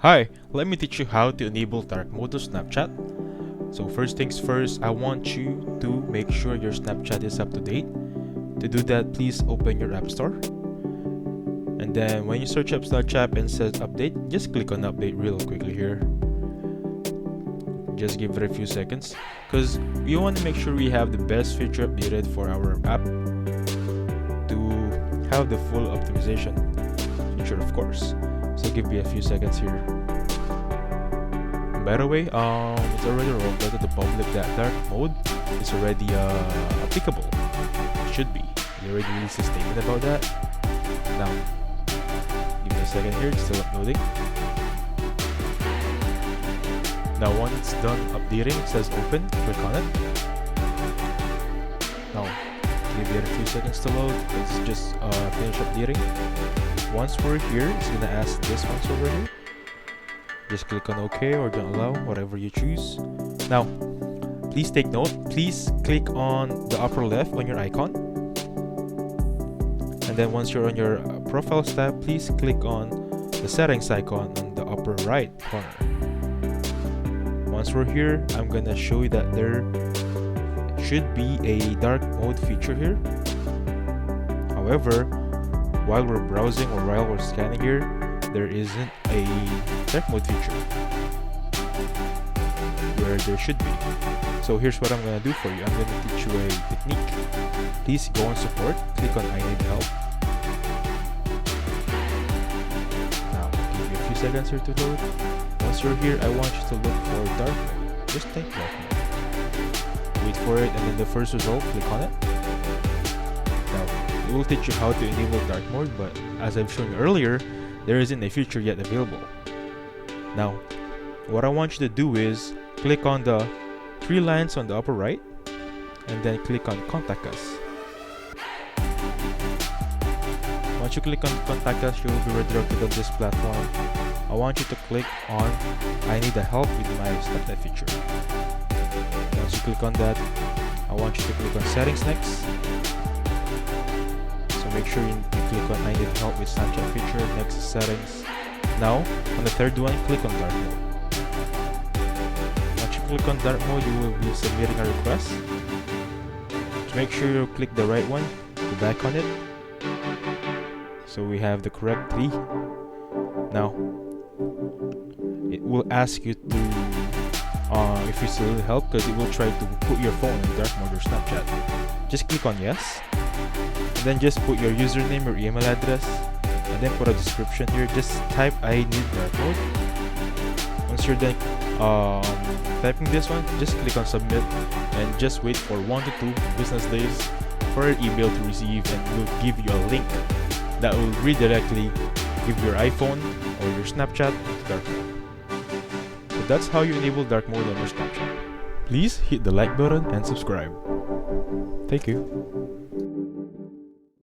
Hi, let me teach you how to enable dark mode on Snapchat. So first things first, I want you to make sure your Snapchat is up to date. To do that, please open your App Store. And then when you search up Snapchat and says update, just click on update real quickly here. Just give it a few seconds because we want to make sure we have the best feature updated for our app to have the full optimization feature, of course. So give me a few seconds here. And by the way, it's already rolled out to the public that dark mode is already applicable. It should be. They already released a statement about that. Now, give me a second here, it's still uploading. Now once it's done updating, it says open, click on it. Now, give it a few seconds to load, let's just finish updating. Once we're here, it's gonna ask this once over here. Just click on OK or don't allow, whatever you choose. Now, please take note, please click on the upper left on your icon. And then once you're on your profiles tab, please click on the settings icon on the upper right corner. Once we're here, I'm gonna show you that there should be a dark mode feature here. However, while we're browsing or while we're scanning here, there isn't a dark mode feature where there should be. So here's what I'm gonna do for you. I'm gonna teach you a technique. Please go on support, click on I need help. Now, give me a few seconds here to load. Once you're here, I want you to look for dark mode. Just type dark mode. Wait for it, and then the first result, click on it. Now, it will teach you how to enable dark mode, but as I've shown you earlier, there isn't a feature yet available. Now, what I want you to do is click on the three lines on the upper right, and then click on Contact Us. Once you click on Contact Us, you will be redirected on this platform. I want you to click on I need a help with my Snapchat feature. Once you click on that, I want you to click on Settings next. So make sure you click on I need help with Snapchat feature, next is Settings. Now, on the third one, click on Dark Mode. Once you click on Dark Mode, you will be submitting a request. To make sure you click the right one, go back on it. So we have the correct three. Now, it will ask you to if you still need help, because it will try to put your phone in dark mode or Snapchat. Just click on yes, and then just put your username or email address, and then put a description here. Just type I need dark mode. Once you're done typing this one, just click on submit and just wait for 1 to 2 business days for your email to receive, and it will give you a link that will redirectly give your iPhone or your Snapchat to dark mode. So that's how you enable dark mode on your Snapchat. Please hit the like button and subscribe. Thank you.